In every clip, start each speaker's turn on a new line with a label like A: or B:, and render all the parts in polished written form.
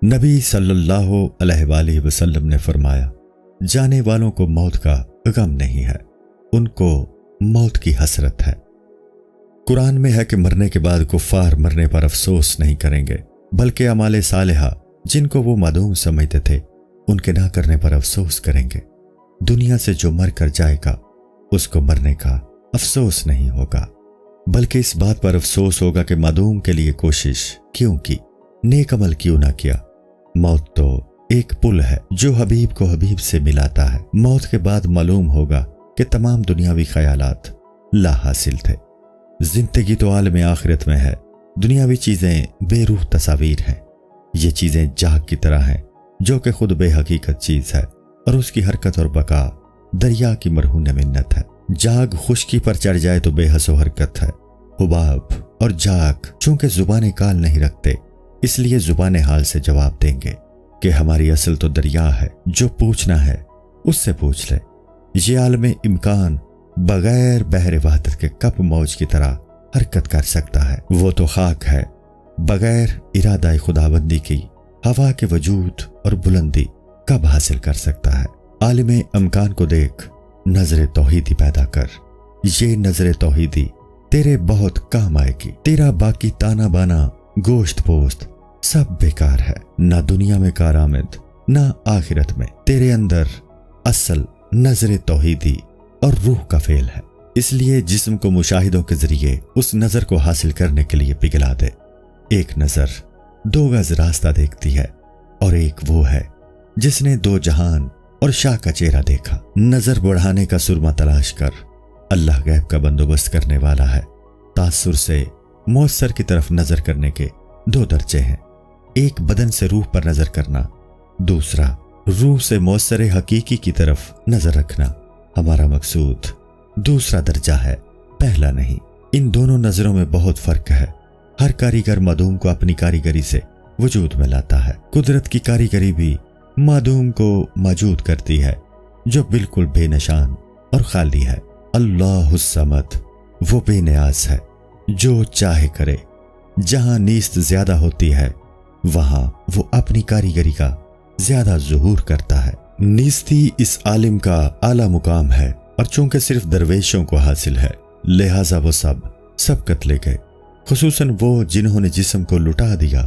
A: نبی صلی اللہ علیہ وآلہ وسلم نے فرمایا، جانے والوں کو موت کا غم نہیں ہے، ان کو موت کی حسرت ہے۔ قرآن میں ہے کہ مرنے کے بعد کفار مرنے پر افسوس نہیں کریں گے، بلکہ اعمال صالحہ جن کو وہ معدوم سمجھتے تھے ان کے نہ کرنے پر افسوس کریں گے۔ دنیا سے جو مر کر جائے گا اس کو مرنے کا افسوس نہیں ہوگا، بلکہ اس بات پر افسوس ہوگا کہ معدوم کے لیے کوشش کیوں کی، نیک عمل کیوں نہ کیا۔ موت تو ایک پل ہے جو حبیب کو حبیب سے ملاتا ہے۔ موت کے بعد معلوم ہوگا کہ تمام دنیاوی خیالات لا حاصل تھے۔ زندگی تو عالم آخرت میں ہے، دنیاوی چیزیں بے روح تصاویر ہیں۔ یہ چیزیں جاگ کی طرح ہیں جو کہ خود بے حقیقت چیز ہے، اور اس کی حرکت اور بقا دریا کی مرہون منت ہے۔ جاگ خشکی پر چڑھ جائے تو بے حس و حرکت ہے۔ حباب اور جاگ چونکہ زبان کال نہیں رکھتے، اس لیے زبان حال سے جواب دیں گے کہ ہماری اصل تو دریا ہے، جو پوچھنا ہے اس سے پوچھ لے۔ یہ عالم امکان بغیر بحر وحدت کے کب موج کی طرح حرکت کر سکتا ہے؟ وہ تو خاک ہے، بغیر ارادہ خداوندی کی ہوا کے وجود اور بلندی کب حاصل کر سکتا ہے؟ عالم امکان کو دیکھ، نظر توحیدی پیدا کر۔ یہ نظر توحیدی تیرے بہت کام آئے گی۔ تیرا باقی تانا بانا گوشت پوست سب بیکار ہے، نہ دنیا میں کارآمد نہ آخرت میں۔ تیرے اندر اصل نظر توحیدی اور روح کا فعل ہے، اس لیے جسم کو مشاہدوں کے ذریعے اس نظر کو حاصل کرنے کے لیے پگھلا دے۔ ایک نظر 2 گز راستہ دیکھتی ہے، اور ایک وہ ہے جس نے 2 جہان اور شاہ کا چہرہ دیکھا۔ نظر بڑھانے کا سرما تلاش کر، اللہ غیب کا بندوبست کرنے والا ہے۔ تاثر سے مؤثر کی طرف نظر کرنے کے 2 درجے ہیں، ایک بدن سے روح پر نظر کرنا، دوسرا روح سے مؤثر حقیقی کی طرف نظر رکھنا۔ ہمارا مقصود دوسرا درجہ ہے، پہلا نہیں۔ ان دونوں نظروں میں بہت فرق ہے۔ ہر کاریگر معدوم کو اپنی کاریگری سے وجود میں لاتا ہے۔ قدرت کی کاریگری بھی معدوم کو موجود کرتی ہے جو بالکل بے نشان اور خالی ہے۔ اللہ الصمد وہ بے نیاز ہے جو چاہے کرے۔ جہاں نیست زیادہ ہوتی ہے وہاں وہ اپنی کاریگری کا زیادہ ظہور کرتا ہے۔ نیستی اس عالم کا اعلیٰ مقام ہے، اور چونکہ صرف درویشوں کو حاصل ہے لہٰذا وہ سب لے گئے، خصوصاً وہ جنہوں نے جسم کو لٹا دیا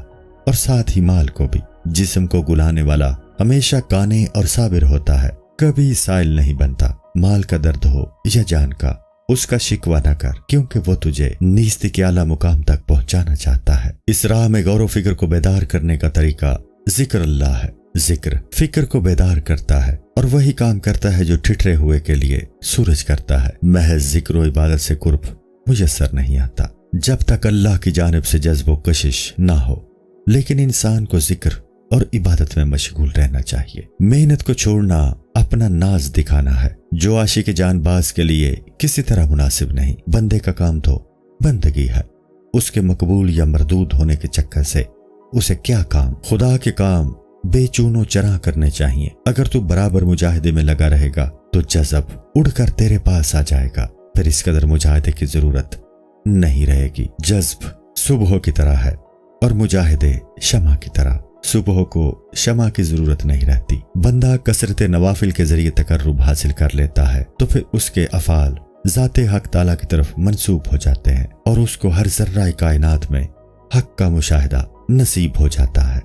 A: اور ساتھ ہی مال کو بھی۔ جسم کو گلانے والا ہمیشہ کانے اور صابر ہوتا ہے، کبھی سائل نہیں بنتا۔ مال کا درد ہو یا جان کا، اس کا شکوہ نہ کر، کیونکہ وہ تجھے نیستی کے اعلیٰ مقام تک پہنچانا چاہتا ہے۔ اس راہ میں غور و فکر کو بیدار کرنے کا طریقہ ذکر اللہ ہے۔ ذکر فکر کو بیدار کرتا ہے، اور وہی کام کرتا ہے جو ٹھٹرے ہوئے کے لیے سورج کرتا ہے۔ محض ذکر و عبادت سے قرب میسر نہیں آتا جب تک اللہ کی جانب سے جذب و کشش نہ ہو، لیکن انسان کو ذکر اور عبادت میں مشغول رہنا چاہیے۔ محنت کو چھوڑنا اپنا ناز دکھانا ہے، جو عاشق جان باز کے لیے کسی طرح مناسب نہیں۔ بندے کا کام تو بندگی ہے، اس کے مقبول یا مردود ہونے کے چکر سے اسے کیا کام؟ خدا کے کام بے چون و چرا کرنے چاہیے۔ اگر تو برابر مجاہدے میں لگا رہے گا تو جذب اڑ کر تیرے پاس آ جائے گا، پھر اس قدر مجاہدے کی ضرورت نہیں رہے گی۔ جذب صبح کی طرح ہے اور مجاہدے شمع کی طرح۔ صبح کو شمع کی ضرورت نہیں رہتی۔ بندہ کثرت نوافل کے ذریعے تقرب حاصل کر لیتا ہے تو پھر اس کے افعال ذات حق تعالیٰ کی طرف منسوب ہو جاتے ہیں، اور اس کو ہر ذرہ کائنات میں حق کا مشاہدہ نصیب ہو جاتا ہے۔